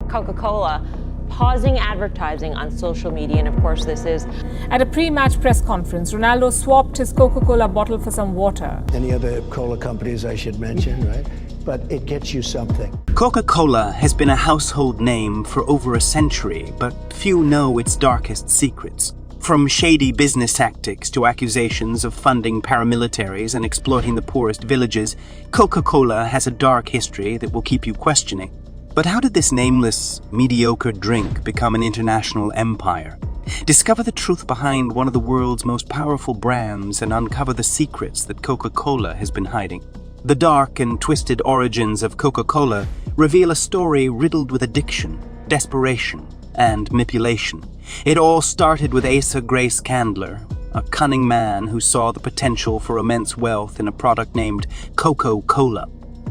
Coca Cola pausing advertising on social media, and of course this is... At a pre-match press conference, Ronaldo swapped his Coca Cola bottle for some water. Any other cola companies I should mention, right? But it gets you something. Coca Cola has been a household name for over a century, but few know its darkest secrets. From shady business tactics to accusations of funding paramilitaries and exploiting the poorest villages, Coca Cola has a dark history that will keep you questioning. But how did this nameless, mediocre drink become an international empire? Discover the truth behind one of the world's most powerful brands and uncover the secrets that Coca Cola has been hiding. The dark and twisted origins of Coca Cola reveal a story riddled with addiction, desperation, and manipulation. It all started with Asa Grace Candler, a cunning man who saw the potential for immense wealth in a product named Coca Cola.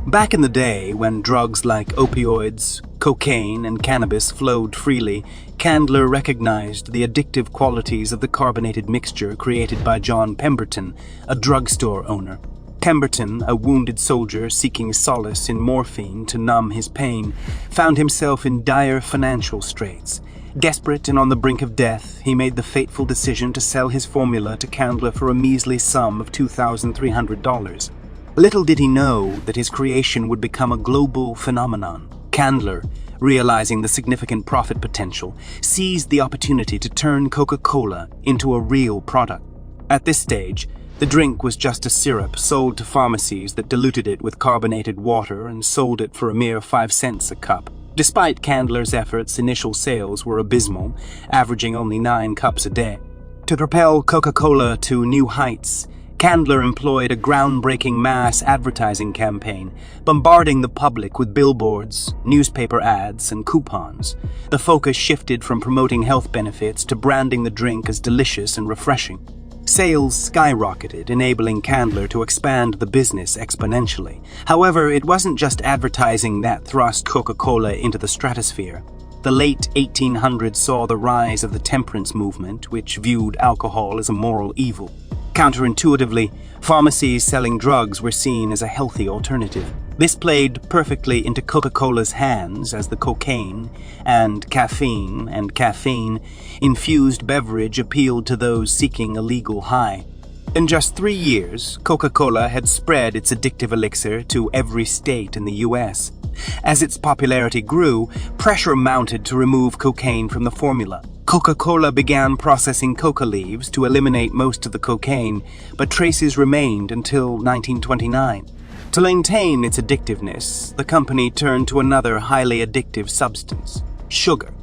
Back in the day, when drugs like opioids, cocaine, and cannabis flowed freely, Candler recognized the addictive qualities of the carbonated mixture created by John Pemberton, a drugstore owner. Pemberton, a wounded soldier seeking solace in morphine to numb his pain, found himself in dire financial straits. Desperate and on the brink of death, he made the fateful decision to sell his formula to Candler for a measly sum of $2,300. Little did he know that his creation would become a global phenomenon. Candler, realizing the significant profit potential, seized the opportunity to turn Coca-Cola into a real product. At this stage, the drink was just a syrup sold to pharmacies that diluted it with carbonated water and sold it for a mere 5 cents a cup. Despite Candler's efforts, initial sales were abysmal, averaging only 9 cups a day. To propel Coca-Cola to new heights, Candler employed a groundbreaking mass advertising campaign, bombarding the public with billboards, newspaper ads, and coupons. The focus shifted from promoting health benefits to branding the drink as delicious and refreshing. Sales skyrocketed, enabling Candler to expand the business exponentially. However, it wasn't just advertising that thrust Coca-Cola into the stratosphere. The late 1800s saw the rise of the temperance movement, which viewed alcohol as a moral evil. Counterintuitively, pharmacies selling drugs were seen as a healthy alternative. This played perfectly into Coca-Cola's hands as the cocaine and caffeine-infused beverage appealed to those seeking a legal high. In just 3 years, Coca-Cola had spread its addictive elixir to every state in the U.S. As its popularity grew, pressure mounted to remove cocaine from the formula. Coca-Cola began processing coca leaves to eliminate most of the cocaine, but traces remained until 1929. To maintain its addictiveness, the company turned to another highly addictive substance, sugar.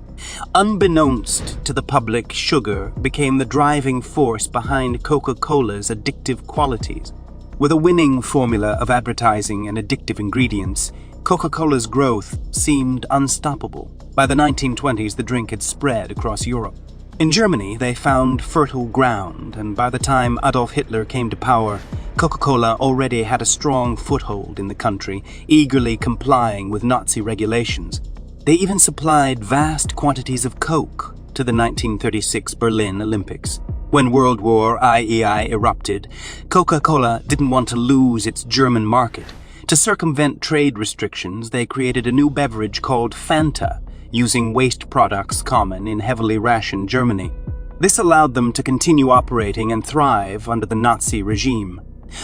Unbeknownst to the public, sugar became the driving force behind Coca-Cola's addictive qualities. With a winning formula of advertising and addictive ingredients, Coca-Cola's growth seemed unstoppable. By the 1920s, the drink had spread across Europe. In Germany, they found fertile ground, and by the time Adolf Hitler came to power, Coca-Cola already had a strong foothold in the country, eagerly complying with Nazi regulations. They even supplied vast quantities of Coke to the 1936 Berlin Olympics. When World War II erupted, Coca-Cola didn't want to lose its German market. To circumvent trade restrictions, they created a new beverage called Fanta, using waste products common in heavily rationed Germany. This allowed them to continue operating and thrive under the Nazi regime.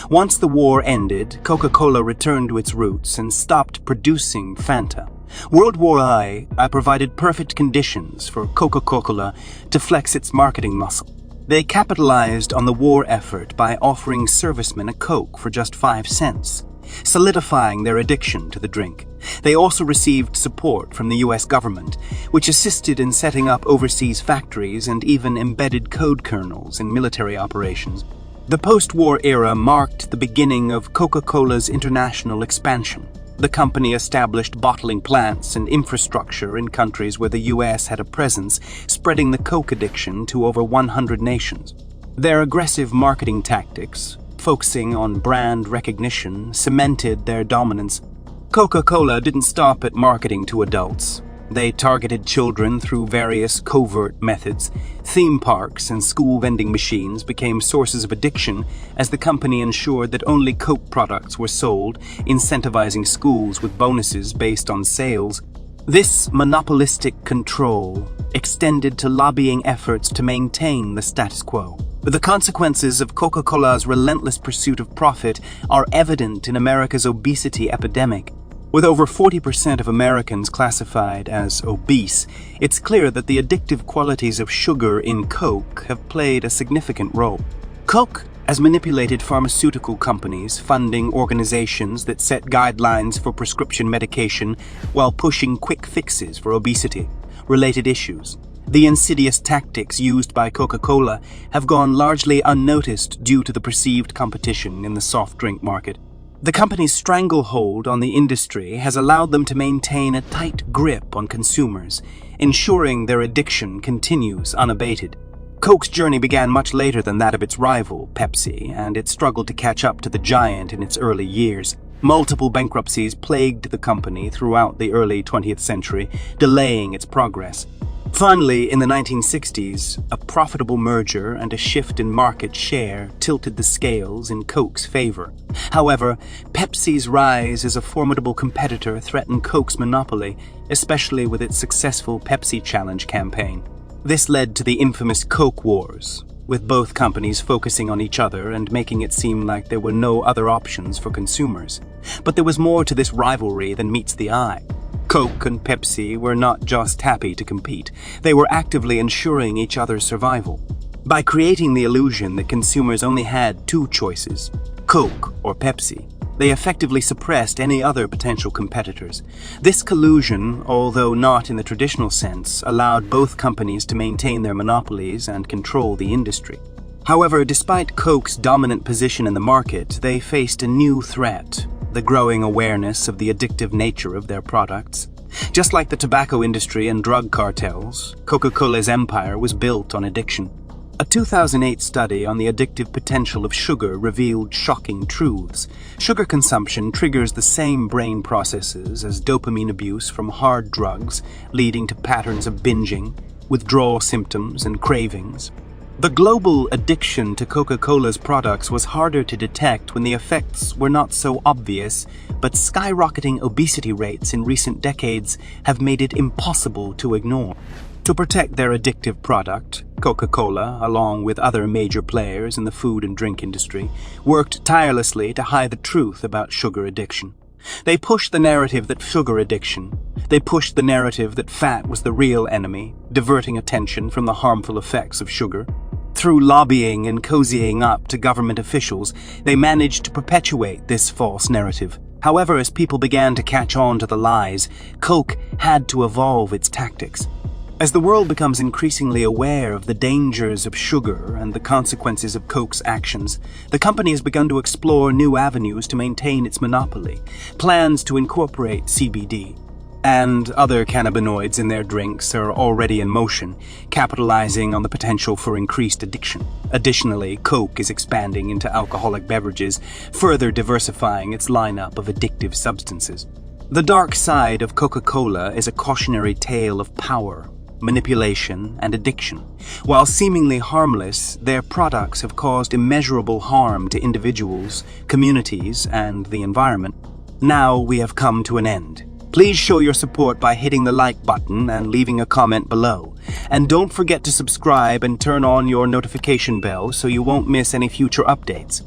Once the war ended, Coca-Cola returned to its roots and stopped producing Fanta. World War I provided perfect conditions for Coca-Cola to flex its marketing muscle. They capitalized on the war effort by offering servicemen a Coke for just 5 cents, solidifying their addiction to the drink. They also received support from the U.S. government, which assisted in setting up overseas factories and even embedded code kernels in military operations. The post-war era marked the beginning of Coca-Cola's international expansion. The company established bottling plants and infrastructure in countries where the U.S. had a presence, spreading the Coke addiction to over 100 nations. Their aggressive marketing tactics, focusing on brand recognition, cemented their dominance. Coca-Cola didn't stop at marketing to adults. They targeted children through various covert methods. Theme parks and school vending machines became sources of addiction as the company ensured that only Coke products were sold, incentivizing schools with bonuses based on sales. This monopolistic control extended to lobbying efforts to maintain the status quo. The consequences of Coca-Cola's relentless pursuit of profit are evident in America's obesity epidemic. With over 40% of Americans classified as obese, it's clear that the addictive qualities of sugar in Coke have played a significant role. Coke has manipulated pharmaceutical companies, funding organizations that set guidelines for prescription medication while pushing quick fixes for obesity-related issues. The insidious tactics used by Coca-Cola have gone largely unnoticed due to the perceived competition in the soft drink market. The company's stranglehold on the industry has allowed them to maintain a tight grip on consumers, ensuring their addiction continues unabated. Coke's journey began much later than that of its rival, Pepsi, and it struggled to catch up to the giant in its early years. Multiple bankruptcies plagued the company throughout the early 20th century, delaying its progress. Finally, in the 1960s, a profitable merger and a shift in market share tilted the scales in Coke's favor. However, Pepsi's rise as a formidable competitor threatened Coke's monopoly, especially with its successful Pepsi Challenge campaign. This led to the infamous Coke Wars, with both companies focusing on each other and making it seem like there were no other options for consumers. But there was more to this rivalry than meets the eye. Coke and Pepsi were not just happy to compete, they were actively ensuring each other's survival. By creating the illusion that consumers only had two choices, Coke or Pepsi, they effectively suppressed any other potential competitors. This collusion, although not in the traditional sense, allowed both companies to maintain their monopolies and control the industry. However, despite Coke's dominant position in the market, they faced a new threat: the growing awareness of the addictive nature of their products. Just like the tobacco industry and drug cartels, Coca-Cola's empire was built on addiction. A 2008 study on the addictive potential of sugar revealed shocking truths. Sugar consumption triggers the same brain processes as dopamine abuse from hard drugs, leading to patterns of binging, withdrawal symptoms, and cravings. The global addiction to Coca-Cola's products was harder to detect when the effects were not so obvious, but skyrocketing obesity rates in recent decades have made it impossible to ignore. To protect their addictive product, Coca-Cola, along with other major players in the food and drink industry, worked tirelessly to hide the truth about sugar addiction. They pushed the narrative that fat was the real enemy, diverting attention from the harmful effects of sugar. Through lobbying and cozying up to government officials, they managed to perpetuate this false narrative. However, as people began to catch on to the lies, Coke had to evolve its tactics. As the world becomes increasingly aware of the dangers of sugar and the consequences of Coke's actions, the company has begun to explore new avenues to maintain its monopoly. Plans to incorporate CBD and other cannabinoids in their drinks are already in motion, capitalizing on the potential for increased addiction. Additionally, Coke is expanding into alcoholic beverages, further diversifying its lineup of addictive substances. The dark side of Coca-Cola is a cautionary tale of power, manipulation, and addiction. While seemingly harmless, their products have caused immeasurable harm to individuals, communities, and the environment. Now we have come to an end. Please show your support by hitting the like button and leaving a comment below. And don't forget to subscribe and turn on your notification bell so you won't miss any future updates.